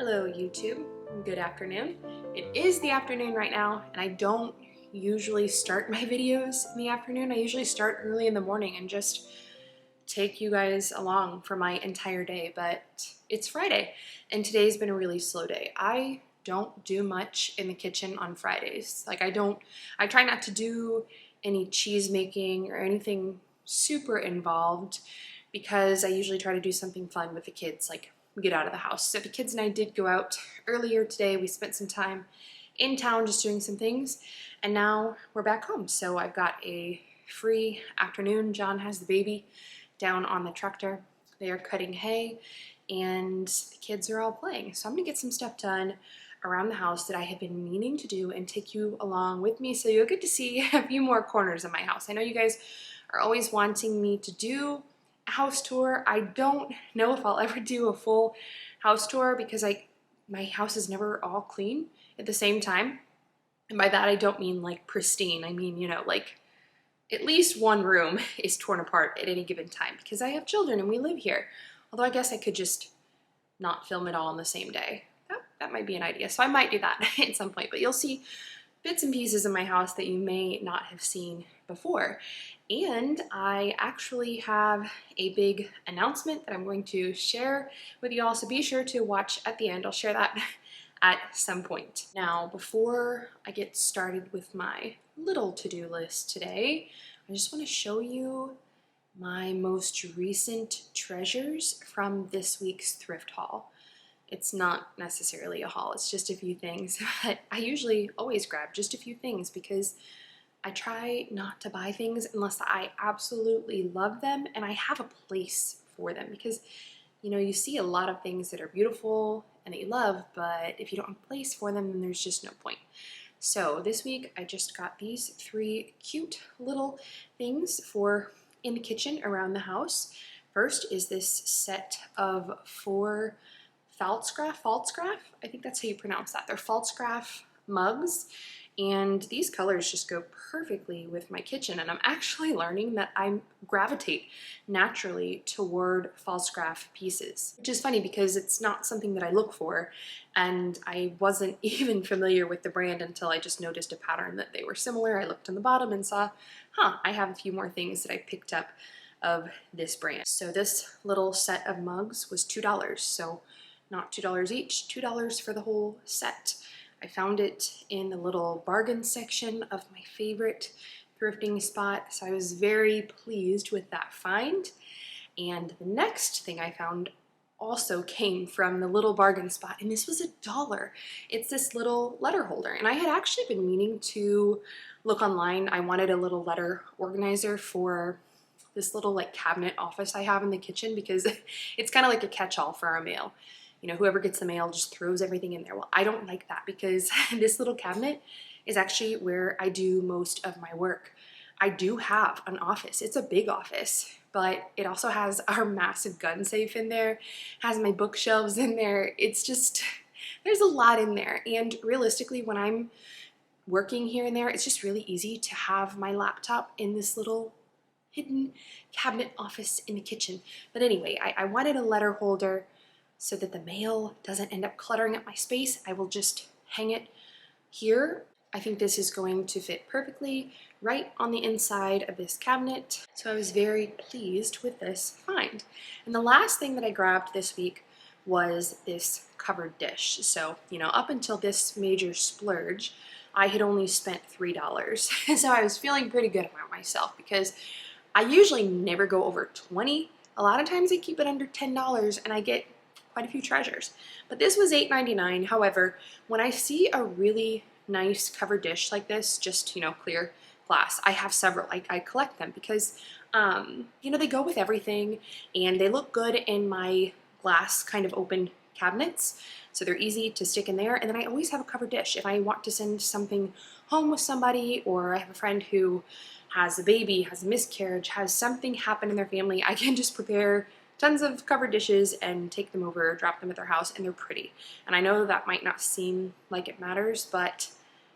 Hello YouTube, good afternoon. It is the afternoon right now and I don't usually start my videos in the afternoon. I usually start early in the morning and just take you guys along for my entire day, but it's Friday and today's been a really slow day. I don't do much in the kitchen on Fridays. I try not to do any cheese making or anything super involved because I usually try to do something fun with the kids, like get out of the house. So the kids and I did go out earlier today. We spent some time in town just doing some things, and now we're back home. So I've got a free afternoon. John has the baby down on the tractor. They are cutting hay and the kids are all playing. So I'm gonna get some stuff done around the house that I have been meaning to do and take you along with me so you'll get to see a few more corners of my house. I know you guys are always wanting me to do a house tour. I don't know if I'll ever do a full house tour because my house is never all clean at the same time. And by that I don't mean like pristine. I mean, you know, like at least one room is torn apart at any given time because I have children and we live here. Although I guess I could just not film it all on the same day. That might be an idea. So I might do that at some point, but you'll see bits and pieces of my house that you may not have seen before. And I actually have a big announcement that I'm going to share with you all, so be sure to watch at the end. I'll share that at some point. Now, before I get started with my little to-do list today, I just want to show you my most recent treasures from this week's thrift haul. It's not necessarily a haul, it's just a few things, but I usually always grab just a few things because I try not to buy things unless I absolutely love them and I have a place for them, because you know, you see a lot of things that are beautiful and that you love, but if you don't have a place for them, then there's just no point. So this week I just got these three cute little things for in the kitchen around the house. First is this set of 4 Falsgraf, I think that's how you pronounce that. They're Falsgraf mugs, and these colors just go perfectly with my kitchen, and I'm actually learning that I gravitate naturally toward Falsgraf pieces, which is funny because it's not something that I look for, and I wasn't even familiar with the brand until I just noticed a pattern that they were similar. I looked on the bottom and saw, I have a few more things that I picked up of this brand. So this little set of mugs was $2, so not $2 each, $2 for the whole set. I found it in the little bargain section of my favorite thrifting spot, so I was very pleased with that find. And the next thing I found also came from the little bargain spot, and this was $1. It's this little letter holder, and I had actually been meaning to look online. I wanted a little letter organizer for this little like cabinet office I have in the kitchen because it's kind of like a catch-all for our mail. You know, whoever gets the mail just throws everything in there. Well, I don't like that because this little cabinet is actually where I do most of my work. I do have an office. It's a big office, but it also has our massive gun safe in there, has my bookshelves in there. It's just, there's a lot in there. And realistically, when I'm working here and there, it's just really easy to have my laptop in this little hidden cabinet office in the kitchen. But anyway, I wanted a letter holder so that the mail doesn't end up cluttering up my space. I will just hang it here. I think this is going to fit perfectly right on the inside of this cabinet. So I was very pleased with this find. And the last thing that I grabbed this week was this covered dish. So, you know, up until this major splurge, I had only spent $3. So I was feeling pretty good about myself because I usually never go over 20. A lot of times I keep it under $10 and I get quite a few treasures. But this was $8.99. However, when I see a really nice covered dish like this, just, you know, clear glass, I have several. I collect them because, you know, they go with everything and they look good in my glass kind of open cabinets. So they're easy to stick in there. And then I always have a covered dish. If I want to send something home with somebody, or I have a friend who has a baby, has a miscarriage, has something happen in their family, I can just prepare tons of covered dishes and take them over, drop them at their house, and they're pretty. And I know that might not seem like it matters, but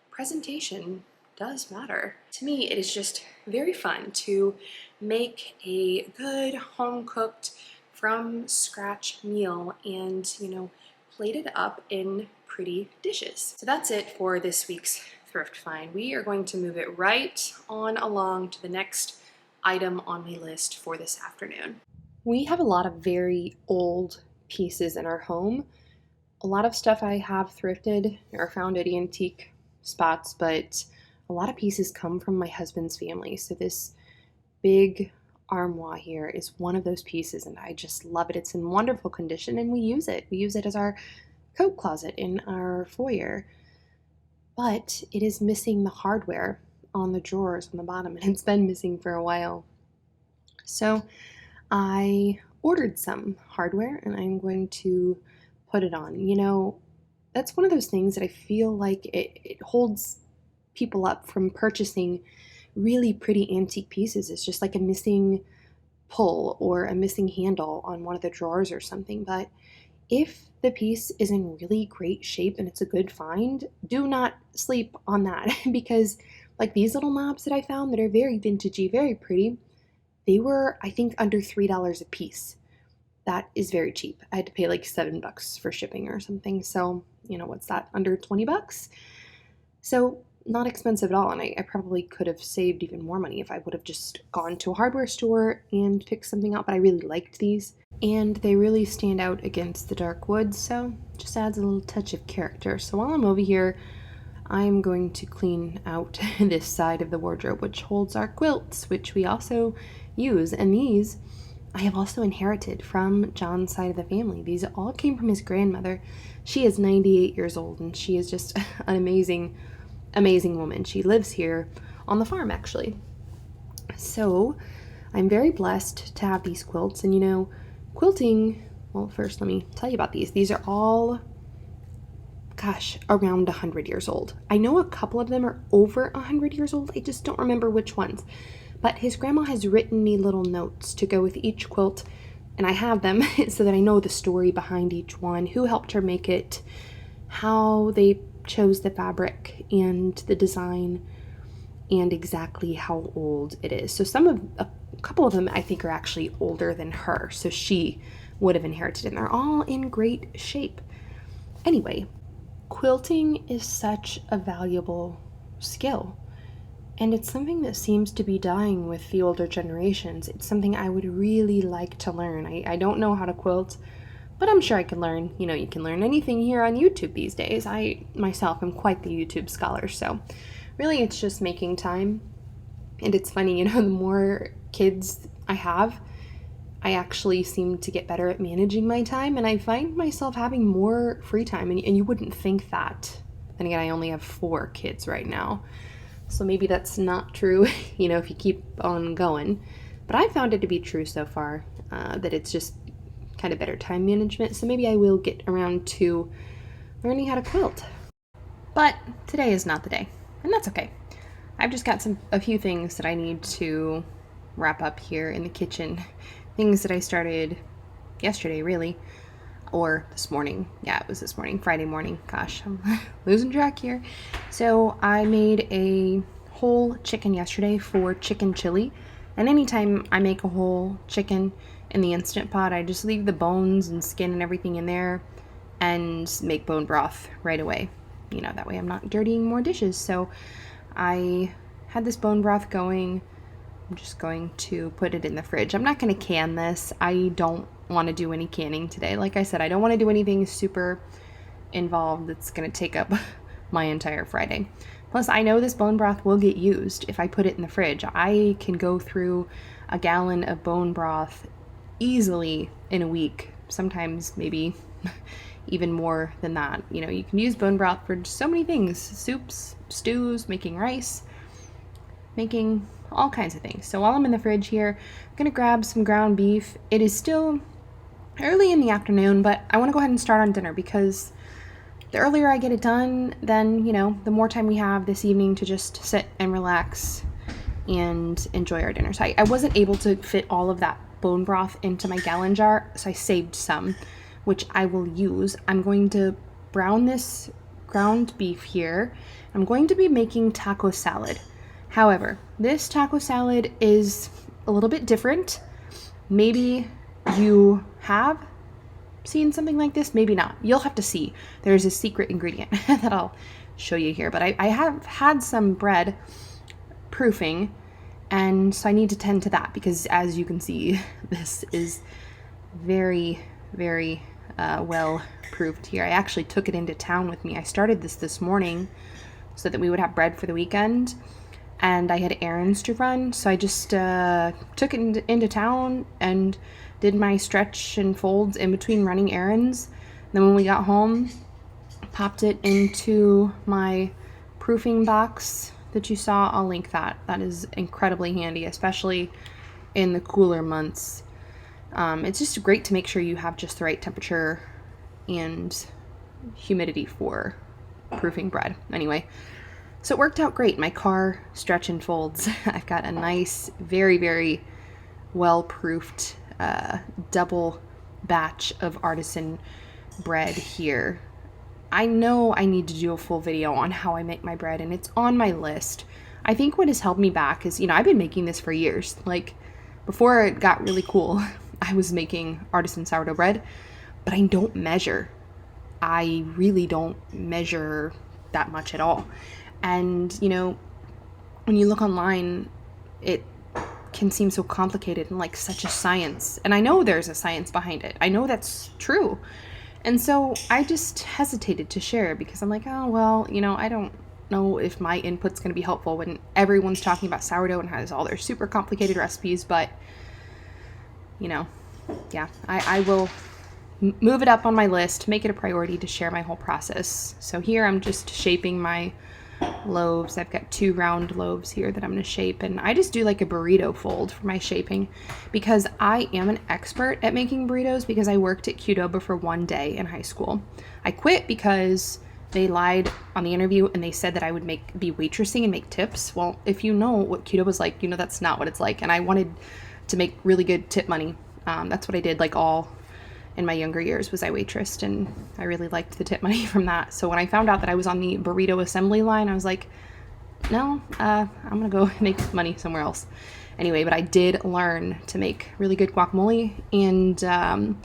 presentation does matter. To me, it is just very fun to make a good home-cooked, from scratch meal and, you know, plated up in pretty dishes. So that's it for this week's thrift find. We are going to move it right on along to the next item on my list for this afternoon. We have a lot of very old pieces in our home. A lot of stuff I have thrifted or found at antique spots, but a lot of pieces come from my husband's family. So this big armoire here is one of those pieces, and I just love it. It's in wonderful condition, and we use it. We use it as our coat closet in our foyer. But it is missing the hardware on the drawers on the bottom, and it's been missing for a while. So I ordered some hardware, and I'm going to put it on. You know, that's one of those things that I feel like it holds people up from purchasing really pretty antique pieces. It's just like a missing pull or a missing handle on one of the drawers or something. But if the piece is in really great shape and it's a good find, do not sleep on that because like these little knobs that I found that are very vintagey, very pretty, they were, I think, under $3 a piece. That is very cheap. I had to pay like $7 for shipping or something. So, you know, what's that? Under 20 bucks? So not expensive at all. And I probably could have saved even more money if I would have just gone to a hardware store and picked something out. But I really liked these. And they really stand out against the dark wood, so just adds a little touch of character. So while I'm over here, I'm going to clean out this side of the wardrobe, which holds our quilts, which we also use. And these I have also inherited from John's side of the family. These all came from his grandmother. She is 98 years old, and she is just an amazing, amazing woman. She lives here on the farm, actually. So I'm very blessed to have these quilts, and you know, quilting, well, first let me tell you about these. These are all, gosh, around 100 years old. I know a couple of them are over 100 years old. I just don't remember which ones. But his grandma has written me little notes to go with each quilt, and I have them so that I know the story behind each one, who helped her make it, how they chose the fabric and the design, and exactly how old it is. So a couple of them I think are actually older than her, so she would have inherited it, and they're all in great shape. Anyway, quilting is such a valuable skill, and it's something that seems to be dying with the older generations. It's something I would really like to learn. I don't know how to quilt, but I'm sure I can learn. You know, you can learn anything here on YouTube these days. I myself am quite the YouTube scholar, so really it's just making time. And it's funny, you know, the more kids I have, I actually seem to get better at managing my time, and I find myself having more free time, and you wouldn't think that. Then again, I only have 4 kids right now, so maybe that's not true, you know, if you keep on going. But I found it to be true so far, that it's just kind of better time management, so maybe I will get around to learning how to quilt. But today is not the day, and that's okay. I've just got a few things that I need to wrap up here in the kitchen. Things that I started yesterday, really, or this morning. Yeah, it was this morning, Friday morning. Gosh, I'm losing track here. So I made a whole chicken yesterday for chicken chili. And anytime I make a whole chicken in the Instant Pot, I just leave the bones and skin and everything in there and make bone broth right away. You know, that way I'm not dirtying more dishes. So I had this bone broth going. I'm just going to put it in the fridge. I'm not going to can this. I don't want to do any canning today. Like I said, I don't want to do anything super involved that's going to take up my entire Friday. Plus, I know this bone broth will get used if I put it in the fridge. I can go through a gallon of bone broth easily in a week, sometimes maybe even more than that. You know, you can use bone broth for so many things: soups, stews, making rice, making all kinds of things. So while I'm in the fridge here, I'm gonna grab some ground beef. It is still early in the afternoon, but I want to go ahead and start on dinner because the earlier I get it done, then, you know, the more time we have this evening to just sit and relax and enjoy our dinner. So I wasn't able to fit all of that bone broth into my gallon jar, so I saved some, which I will use. I'm going to brown this ground beef here. I'm going to be making taco salad. However, this taco salad is a little bit different. Maybe you have seen something like this? Maybe not. You'll have to see. There's a secret ingredient that I'll show you here. But I have had some bread proofing, and so I need to tend to that because, as you can see, this is very, very well proofed here. I actually took it into town with me. I started this morning so that we would have bread for the weekend, and I had errands to run, so I just took it into town and did my stretch and folds in between running errands. Then when we got home, popped it into my proofing box that you saw. I'll link that. That is incredibly handy, especially in the cooler months. It's just great to make sure you have just the right temperature and humidity for proofing bread. Anyway, so it worked out great. My car stretch and folds. I've got a nice, very, very well-proofed double batch of artisan bread here. I know I need to do a full video on how I make my bread, and it's on my list. I think what has held me back is, I've been making this for years. Like, before it got really cool, I was making artisan sourdough bread, but I don't measure. I really don't measure that much at all. And, when you look online, it can seem so complicated and like such a science. And I know there's a science behind it. I know that's true. And so I just hesitated to share because I'm like, oh, well, I don't know if my input's going to be helpful when everyone's talking about sourdough and has all their super complicated recipes. But, yeah, I will move it up on my list, make it a priority to share my whole process. So here I'm just shaping my loaves. I've got 2 round loaves here that I'm going to shape, and I just do like a burrito fold for my shaping because I am an expert at making burritos because I worked at Qdoba for 1 day in high school. I quit because they lied on the interview and they said that I would be waitressing and make tips. Well, if you know what Qdoba's like, that's not what it's like, and I wanted to make really good tip money. That's what I did like all in my younger years was I waitressed, and I really liked the tip money from that. So when I found out that I was on the burrito assembly line, I was like, no, I'm gonna go make money somewhere else. Anyway, but I did learn to make really good guacamole and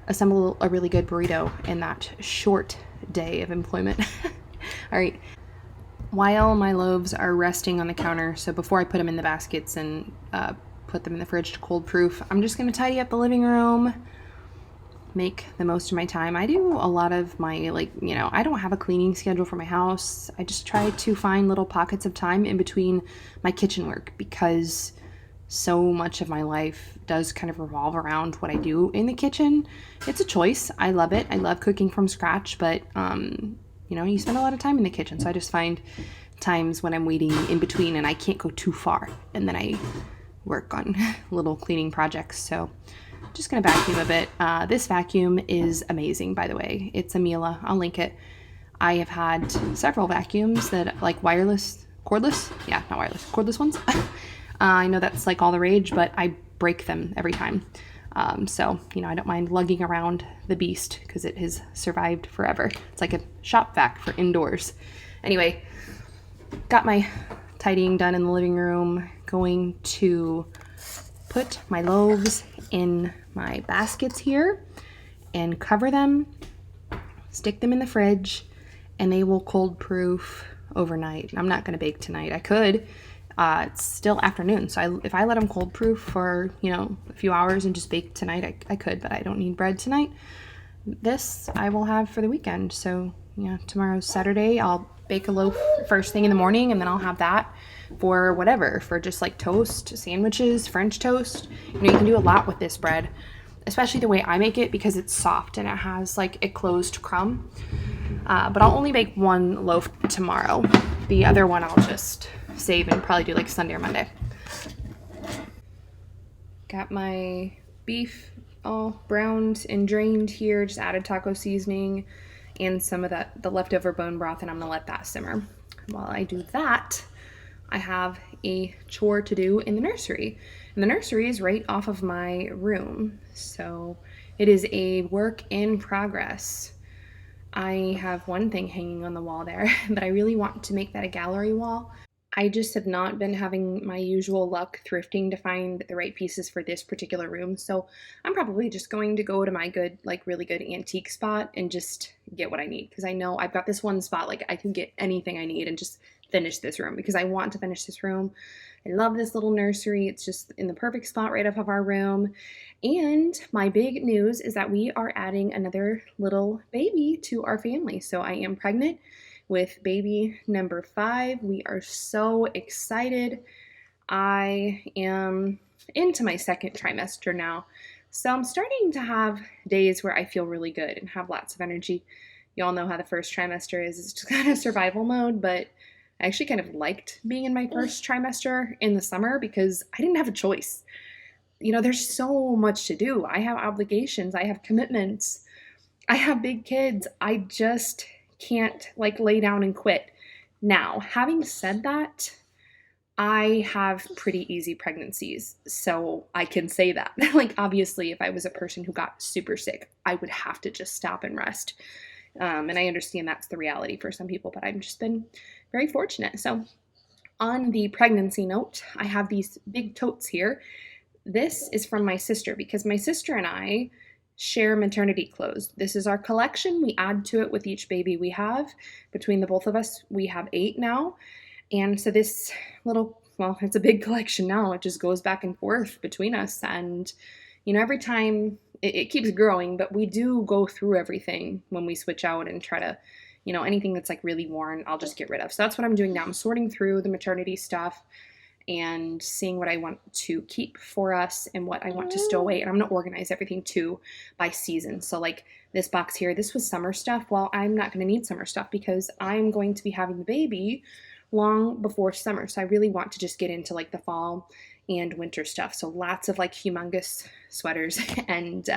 assemble a really good burrito in that short day of employment. All right. While my loaves are resting on the counter, so before I put them in the baskets and put them in the fridge to cold proof, I'm just gonna tidy up the living room, make the most of my time. I do a lot of my I don't have a cleaning schedule for my house. I just try to find little pockets of time in between my kitchen work because so much of my life does kind of revolve around what I do in the kitchen. It's a choice. I love it. I love cooking from scratch, but you spend a lot of time in the kitchen. So I just find times when I'm waiting in between and I can't go too far, and then I work on little cleaning projects. So just gonna vacuum a bit. This vacuum is amazing, by the way. It's a Miele. I'll link it. I have had several vacuums that like cordless ones. I know that's like all the rage, but I break them every time. So I don't mind lugging around the beast because it has survived forever. It's like a shop vac for indoors. Anyway, got my tidying done in the living room. Going to put my loaves in my baskets here and cover them, stick them in the fridge, and they will cold proof overnight. I'm not going to bake tonight. I could. It's still afternoon, so if I let them cold proof for a few hours and just bake tonight, I could, but I don't need bread tonight. This I will have for the weekend. So tomorrow's Saturday. I'll bake a loaf first thing in the morning, and then I'll have that for whatever, for just like toast, sandwiches, French toast. You can do a lot with this bread, especially the way I make it because it's soft and it has like a closed crumb. But I'll only bake 1 loaf tomorrow. The other one I'll just save and probably do like Sunday or Monday. Got my beef all browned and drained here, just added taco seasoning and some of the leftover bone broth, and I'm gonna let that simmer. While I do that, I have a chore to do in the nursery. And the nursery is right off of my room, so it is a work in progress. I have one thing hanging on the wall there, but I really want to make that a gallery wall. I just have not been having my usual luck thrifting to find the right pieces for this particular room. So I'm probably just going to go to my good, like really good antique spot and just get what I need. Because I know I've got this one spot, like I can get anything I need and just finish this room because I want to finish this room. I love this little nursery. It's just in the perfect spot right off of our room. And my big news is that we are adding another little baby to our family. So I am pregnant with baby number 5. We are so excited. I am into my second trimester now. So I'm starting to have days where I feel really good and have lots of energy. You all know how the first trimester is. It's just kind of survival mode, but I actually kind of liked being in my first trimester in the summer because I didn't have a choice. You know, there's so much to do. I have obligations. I have commitments. I have big kids. I just can't like lay down and quit. Now, having said that, I have pretty easy pregnancies, so I can say that. Like, obviously, if I was a person who got super sick, I would have to just stop and rest. And I understand that's the reality for some people, but I've just been very fortunate. So on the pregnancy note, I have these big totes here. This is from my sister because my sister and I share maternity clothes. This is our collection. We add to it with each baby we have. Between the both of us, we have 8 now. And so this little, well, it's a big collection now. It just goes back and forth between us. And, you know, every time it keeps growing, but we do go through everything when we switch out and try to, you know, anything that's like really worn, I'll just get rid of. So that's what I'm doing now. I'm sorting through the maternity stuff and seeing what I want to keep for us and what I want to stow away. And I'm going to organize everything too by season. So like this box here, this was summer stuff. Well, I'm not going to need summer stuff because I'm going to be having the baby long before summer. So I really want to just get into like the fall and winter stuff. So lots of like humongous sweaters and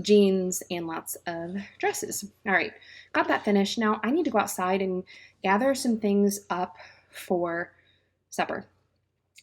jeans and lots of dresses. All right, got that finished. Now I need to go outside and gather some things up for supper.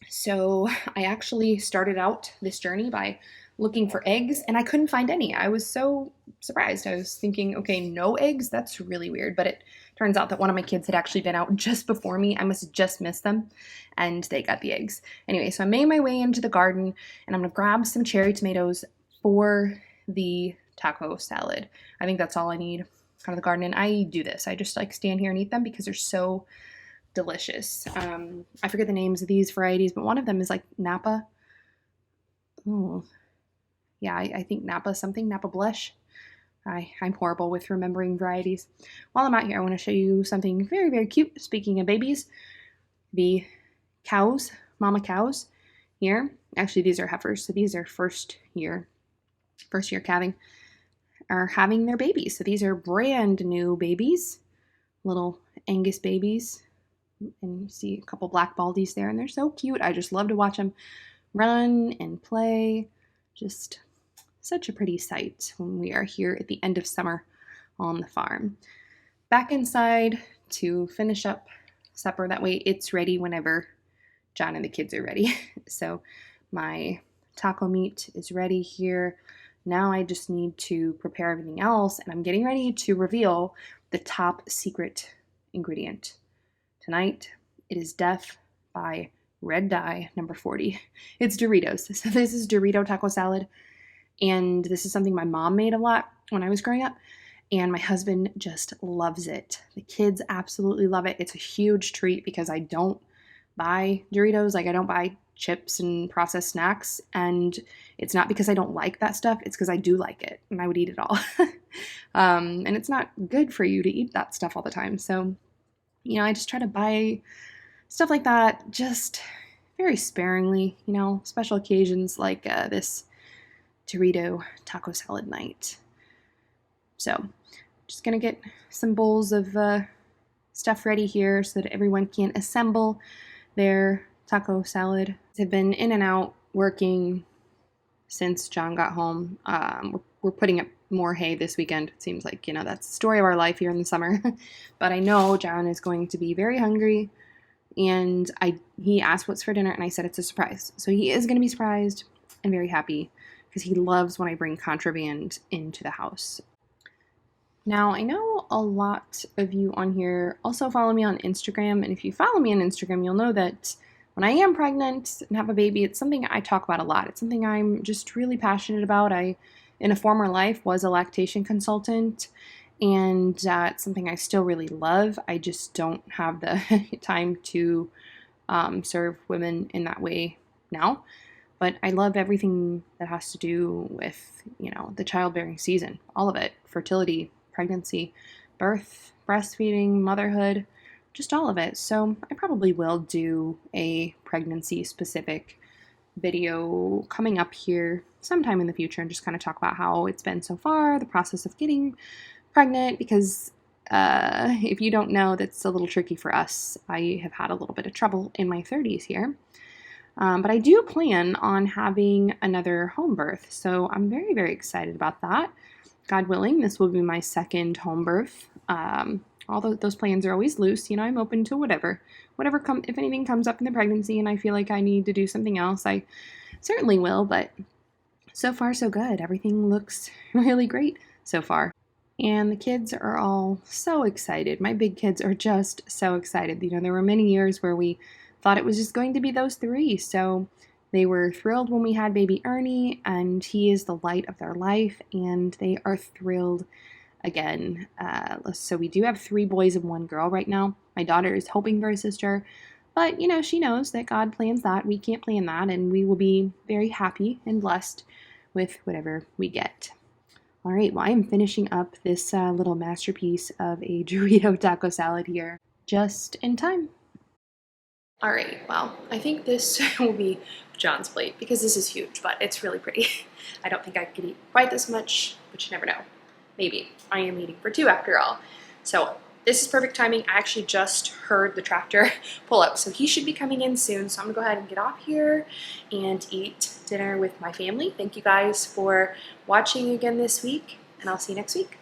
So I actually started out this journey by looking for eggs and I couldn't find any. I was so surprised. I was thinking, okay, no eggs? That's really weird. But it turns out that one of my kids had actually been out just before me. I must have just missed them and they got the eggs. Anyway, so I made my way into the garden and I'm gonna grab some cherry tomatoes for the taco salad. I think that's all I need out of the garden. And I do this. I just like stand here and eat them because they're so delicious. I forget the names of these varieties, but one of them is like Napa. Oh, yeah, I think Napa something, Napa blush. I'm horrible with remembering varieties. While I'm out here, I want to show you something very, very cute. Speaking of babies, the cows, mama cows here. Actually, these are heifers, so these are first year calving, are having their babies. So these are brand new babies, little Angus babies. And you see a couple black baldies there, and they're so cute. I just love to watch them run and play. Just such a pretty sight when we are here at the end of summer on the farm. Back inside to finish up supper. That way it's ready whenever John and the kids are ready. So my taco meat is ready here. Now I just need to prepare everything else, and I'm getting ready to reveal the top secret ingredient. Tonight, it is Death by Red Dye number 40. It's Doritos. So this is Dorito taco salad. And this is something my mom made a lot when I was growing up. And my husband just loves it. The kids absolutely love it. It's a huge treat because I don't buy Doritos. Like I don't buy chips and processed snacks. And it's not because I don't like that stuff. It's because I do like it and I would eat it all. And it's not good for you to eat that stuff all the time. So, you know, I just try to buy stuff like that just very sparingly, you know, special occasions like this Dorito taco salad night. So just gonna get some bowls of stuff ready here so that everyone can assemble their taco salad. I've been in and out working since John got home. We're putting up more hay this weekend. It seems like, you know, that's the story of our life here in the summer. But I know John is going to be very hungry, and he asked what's for dinner, and I said it's a surprise. So he is going to be surprised and very happy because he loves when I bring contraband into the house. Now, I know a lot of you on here also follow me on Instagram, and if you follow me on Instagram, you'll know that when I am pregnant and have a baby, it's something I talk about a lot. It's something I'm just really passionate about. I, in a former life, was a lactation consultant, and it's something I still really love. I just don't have the time to serve women in that way now. But I love everything that has to do with, you know, the childbearing season, all of it, fertility, pregnancy, birth, breastfeeding, motherhood, just all of it. So I probably will do a pregnancy specific video coming up here sometime in the future and just kind of talk about how it's been so far, the process of getting pregnant, because if you don't know, that's a little tricky for us. I have had a little bit of trouble in my 30s here. But I do plan on having another home birth, so I'm very, very excited about that. God willing, this will be my second home birth. Although those plans are always loose, you know, I'm open to whatever. If anything comes up in the pregnancy and I feel like I need to do something else, I certainly will, but so far so good. Everything looks really great so far. And the kids are all so excited. My big kids are just so excited. You know, there were many years where we thought it was just going to be those three. So they were thrilled when we had baby Ernie, and he is the light of their life, and they are thrilled again. So we do have 3 boys and 1 girl right now. My daughter is hoping for a sister, but you know, she knows that God plans that. We can't plan that, and we will be very happy and blessed with whatever we get. All right, well, I'm finishing up this little masterpiece of a Dorito taco salad here just in time. All right, well, I think this will be John's plate because this is huge, but it's really pretty. I don't think I could eat quite this much, but you never know. Maybe. I am eating for 2 after all. So this is perfect timing. I actually just heard the tractor pull up, so he should be coming in soon. So I'm gonna go ahead and get off here and eat dinner with my family. Thank you guys for watching again this week, and I'll see you next week.